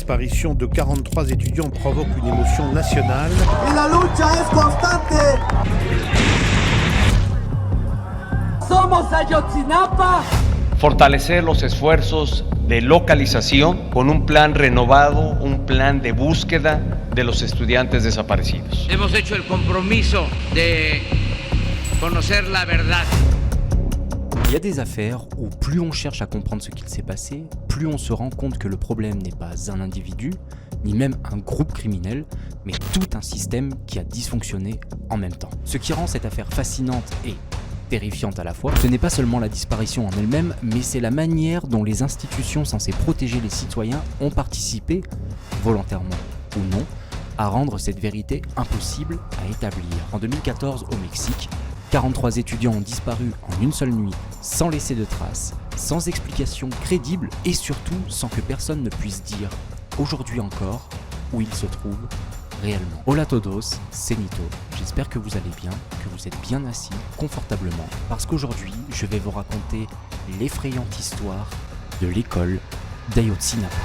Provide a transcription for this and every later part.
disparition de 43 étudiants provoque une émotion nationale. Et la lucha es constante. Somos Ayotzinapa. Fortalecer los esfuerzos de localización con un plan renovado, un plan de búsqueda de los estudiantes desaparecidos. Hemos hecho el compromiso de conocer la verdad. Il y a des affaires où plus on cherche à comprendre ce qu'il s'est passé, plus on se rend compte que le problème n'est pas un individu, ni même un groupe criminel, mais tout un système qui a dysfonctionné en même temps. Ce qui rend cette affaire fascinante et terrifiante à la fois, ce n'est pas seulement la disparition en elle-même, mais c'est la manière dont les institutions censées protéger les citoyens ont participé, volontairement ou non, à rendre cette vérité impossible à établir. En 2014, au Mexique, 43 étudiants ont disparu en une seule nuit, sans laisser de traces, sans explication crédible et surtout sans que personne ne puisse dire, aujourd'hui encore, où ils se trouvent réellement. Hola todos, c'est Nito. J'espère que vous allez bien, que vous êtes bien assis, confortablement, parce qu'aujourd'hui, je vais vous raconter l'effrayante histoire de l'école d'Ayotzinapa.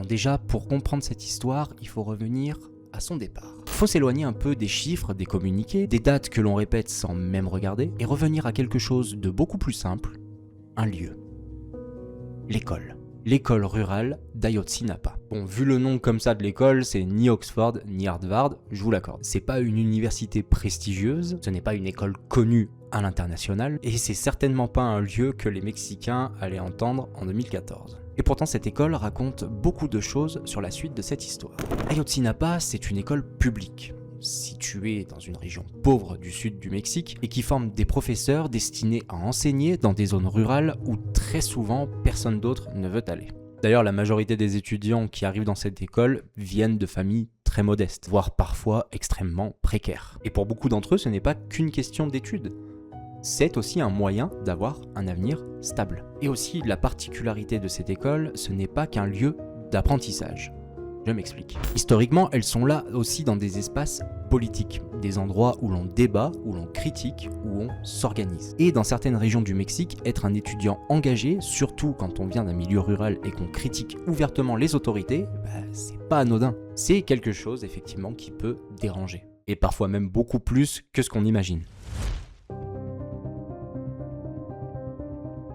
Déjà, pour comprendre cette histoire, il faut revenir à son départ. Il faut s'éloigner un peu des chiffres, des communiqués, des dates que l'on répète sans même regarder, et revenir à quelque chose de beaucoup plus simple, un lieu. L'école. L'école rurale d'Ayotzinapa. Bon, vu le nom comme ça de l'école, c'est ni Oxford ni Harvard, je vous l'accorde. C'est pas une université prestigieuse, ce n'est pas une école connue à l'international, et c'est certainement pas un lieu que les Mexicains allaient entendre en 2014. Et pourtant, cette école raconte beaucoup de choses sur la suite de cette histoire. Ayotzinapa, c'est une école publique, située dans une région pauvre du sud du Mexique et qui forme des professeurs destinés à enseigner dans des zones rurales où très souvent personne d'autre ne veut aller. D'ailleurs, la majorité des étudiants qui arrivent dans cette école viennent de familles très modestes, voire parfois extrêmement précaires. Et pour beaucoup d'entre eux, ce n'est pas qu'une question d'études. C'est aussi un moyen d'avoir un avenir stable. Et aussi, la particularité de cette école, ce n'est pas qu'un lieu d'apprentissage. Je m'explique. Historiquement, elles sont là aussi dans des espaces politiques, des endroits où l'on débat, où l'on critique, où on s'organise. Et dans certaines régions du Mexique, être un étudiant engagé, surtout quand on vient d'un milieu rural et qu'on critique ouvertement les autorités, c'est pas anodin. C'est quelque chose, effectivement, qui peut déranger. Et parfois même beaucoup plus que ce qu'on imagine.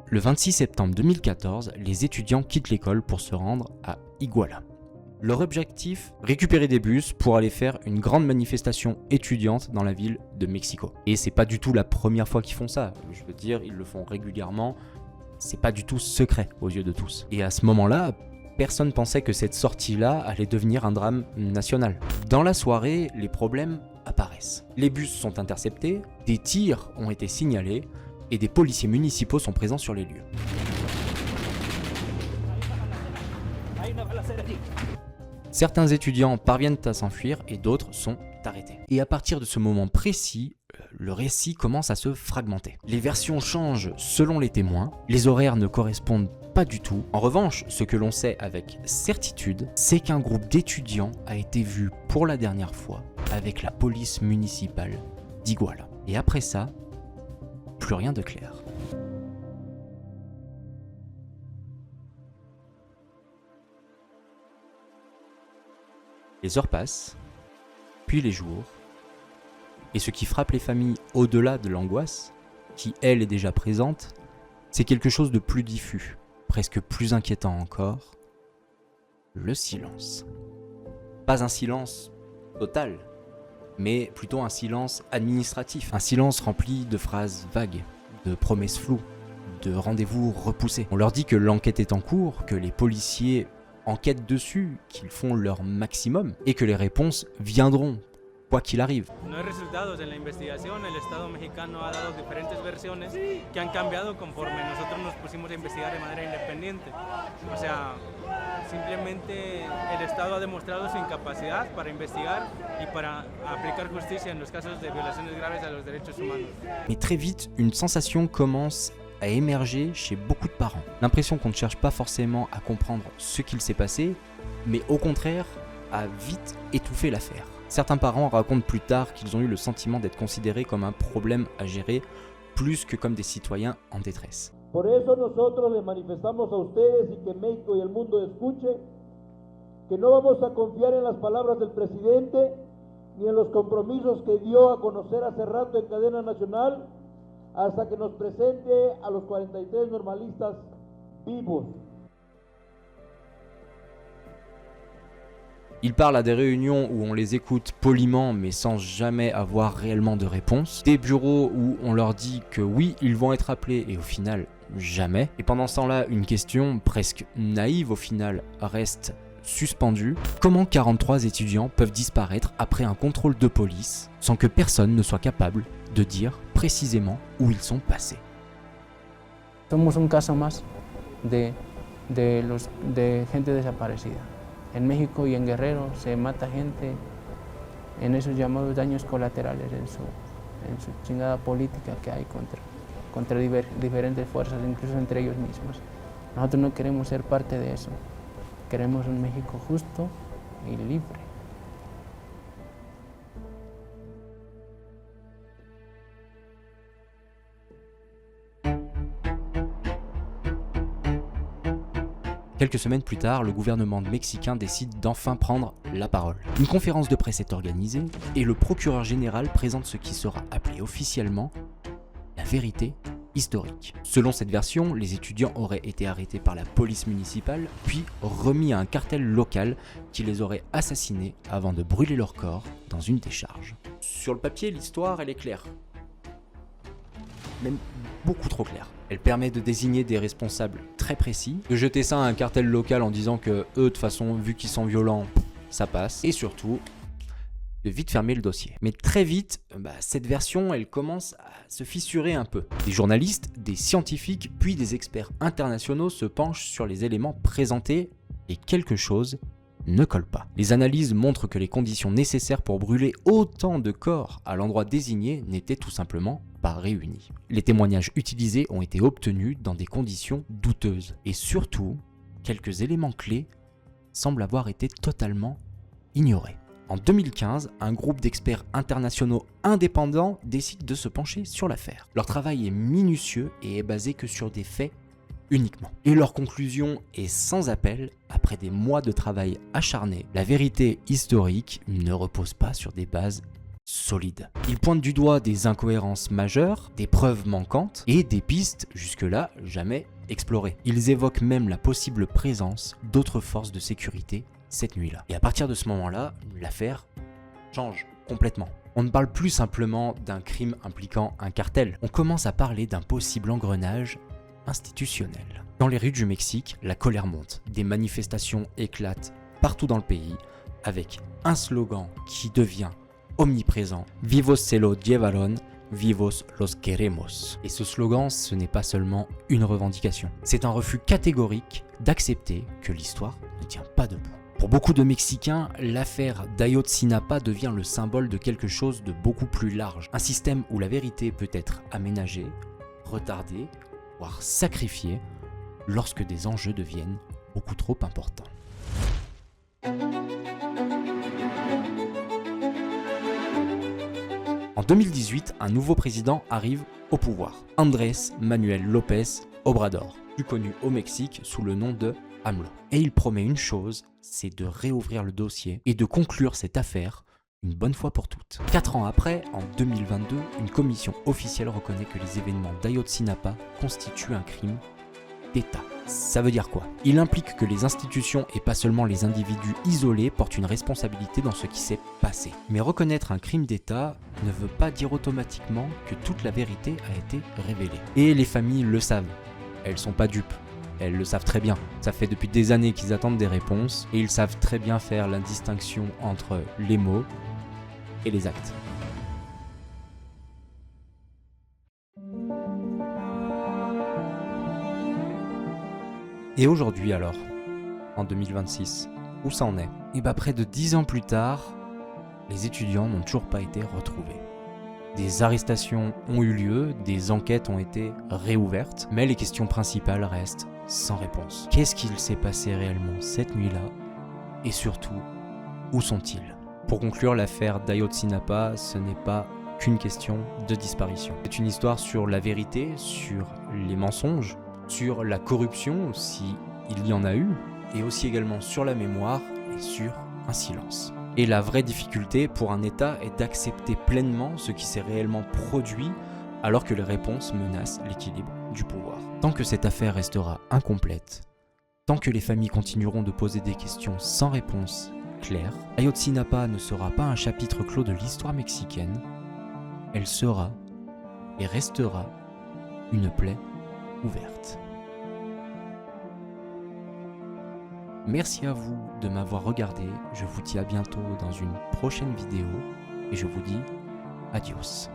Le 26 septembre 2014, les étudiants quittent l'école pour se rendre à Iguala. Leur objectif, récupérer des bus pour aller faire une grande manifestation étudiante dans la ville de Mexico. Et c'est pas du tout la première fois qu'ils font ça, je veux dire, ils le font régulièrement, c'est pas du tout secret aux yeux de tous. Et à ce moment-là, personne pensait que cette sortie-là allait devenir un drame national. Dans la soirée, les problèmes apparaissent. Les bus sont interceptés, des tirs ont été signalés, et des policiers municipaux sont présents sur les lieux. Certains étudiants parviennent à s'enfuir et d'autres sont arrêtés. Et à partir de ce moment précis, le récit commence à se fragmenter. Les versions changent selon les témoins, les horaires ne correspondent pas du tout. En revanche, ce que l'on sait avec certitude, c'est qu'un groupe d'étudiants a été vu pour la dernière fois avec la police municipale d'Iguala. Et après ça, plus rien de clair. Les heures passent, puis les jours, et ce qui frappe les familles au-delà de l'angoisse, qui elle est déjà présente, c'est quelque chose de plus diffus, presque plus inquiétant encore, le silence. Pas un silence total, mais plutôt un silence administratif, un silence rempli de phrases vagues, de promesses floues, de rendez-vous repoussés. On leur dit que l'enquête est en cours, que les policiers enquêtent dessus, qu'ils font leur maximum, et que les réponses viendront, quoi qu'il arrive. No hay resultados en la investigación, el Estado mexicano ha dado diferentes versiones que han cambiado conforme nosotros nos pusimos a investigar de manera independiente. O sea, simplemente el Estado ha demostrado su incapacidad para investigar y para aplicar justicia en los casos de violaciones graves a los derechos humanos. Mais très vite, une sensation commence à émerger chez beaucoup de parents. L'impression qu'on ne cherche pas forcément à comprendre ce qu'il s'est passé, mais au contraire, à vite étouffer l'affaire. Certains parents racontent plus tard qu'ils ont eu le sentiment d'être considérés comme un problème à gérer plus que comme des citoyens en détresse. Por eso nosotros les manifestamos a ustedes y que México y el mundo escuche que no vamos a confiar en las palabras del presidente ni en los compromisos que dio a conocer hace rato en cadena nacional hasta que nos presente a los 43 normalistas vivos. Ils parlent à des réunions où on les écoute poliment mais sans jamais avoir réellement de réponse. Des bureaux où on leur dit que oui, ils vont être appelés et au final, jamais. Et pendant ce temps-là, une question presque naïve au final reste suspendue. Comment 43 étudiants peuvent disparaître après un contrôle de police sans que personne ne soit capable de dire précisément où ils sont passés? Somos un caso más de gente desaparecida. En México y en Guerrero se mata gente en esos llamados daños colaterales, en su chingada política que hay contra diferentes fuerzas, incluso entre ellos mismos. Nosotros no queremos ser parte de eso. Queremos un México justo y libre. Quelques semaines plus tard, le gouvernement mexicain décide d'enfin prendre la parole. Une conférence de presse est organisée et le procureur général présente ce qui sera appelé officiellement la vérité historique. Selon cette version, les étudiants auraient été arrêtés par la police municipale, puis remis à un cartel local qui les aurait assassinés avant de brûler leur corps dans une décharge. Sur le papier, l'histoire, elle est claire. Même beaucoup trop claire. Elle permet de désigner des responsables très précis, de jeter ça à un cartel local en disant que eux, de toute façon, vu qu'ils sont violents, ça passe, et surtout, de vite fermer le dossier. Mais très vite, cette version, elle commence à se fissurer un peu. Des journalistes, des scientifiques, puis des experts internationaux se penchent sur les éléments présentés et quelque chose ne colle pas. Les analyses montrent que les conditions nécessaires pour brûler autant de corps à l'endroit désigné n'étaient tout simplement pas réunies. Les témoignages utilisés ont été obtenus dans des conditions douteuses. Et surtout, quelques éléments clés semblent avoir été totalement ignorés. En 2015, un groupe d'experts internationaux indépendants décide de se pencher sur l'affaire. Leur travail est minutieux et est basé que sur des faits uniquement. Et leur conclusion est sans appel. Après des mois de travail acharné, la vérité historique ne repose pas sur des bases solides. Ils pointent du doigt des incohérences majeures, des preuves manquantes et des pistes jusque-là jamais explorées. Ils évoquent même la possible présence d'autres forces de sécurité cette nuit-là. Et à partir de ce moment-là, l'affaire change complètement. On ne parle plus simplement d'un crime impliquant un cartel. On commence à parler d'un possible engrenage institutionnel. Dans les rues du Mexique, la colère monte. Des manifestations éclatent partout dans le pays avec un slogan qui devient omniprésent. Vivos se lo llevaron, vivos los queremos. Et ce slogan, ce n'est pas seulement une revendication. C'est un refus catégorique d'accepter que l'histoire ne tient pas debout. Pour beaucoup de Mexicains, l'affaire d'Ayotzinapa devient le symbole de quelque chose de beaucoup plus large. Un système où la vérité peut être aménagée, retardée, voire sacrifiée lorsque des enjeux deviennent beaucoup trop importants. En 2018, un nouveau président arrive au pouvoir, Andrés Manuel López Obrador, plus connu au Mexique sous le nom de AMLO. Et il promet une chose, c'est de réouvrir le dossier et de conclure cette affaire une bonne fois pour toutes. 4 ans après, en 2022, une commission officielle reconnaît que les événements d'Ayotzinapa constituent un crime d'État. Ça veut dire quoi? Il implique que les institutions et pas seulement les individus isolés portent une responsabilité dans ce qui s'est passé. Mais reconnaître un crime d'État ne veut pas dire automatiquement que toute la vérité a été révélée. Et les familles le savent. Elles sont pas dupes. Elles le savent très bien. Ça fait depuis des années qu'ils attendent des réponses et ils savent très bien faire la distinction entre les mots et les actes. Et aujourd'hui alors, en 2026, où ça en est? Et près de 10 ans plus tard, les étudiants n'ont toujours pas été retrouvés. Des arrestations ont eu lieu, des enquêtes ont été réouvertes, mais les questions principales restent sans réponse. Qu'est-ce qu'il s'est passé réellement cette nuit-là? Et surtout, où sont-ils? Pour conclure, l'affaire d'Ayotzinapa, ce n'est pas qu'une question de disparition. C'est une histoire sur la vérité, sur les mensonges, sur la corruption, si il y en a eu, et aussi également sur la mémoire et sur un silence. Et la vraie difficulté pour un État est d'accepter pleinement ce qui s'est réellement produit alors que les réponses menacent l'équilibre du pouvoir. Tant que cette affaire restera incomplète, tant que les familles continueront de poser des questions sans réponse claire, Ayotzinapa ne sera pas un chapitre clos de l'histoire mexicaine, elle sera et restera une plaie ouverte. Merci à vous de m'avoir regardé, je vous dis à bientôt dans une prochaine vidéo et je vous dis adios.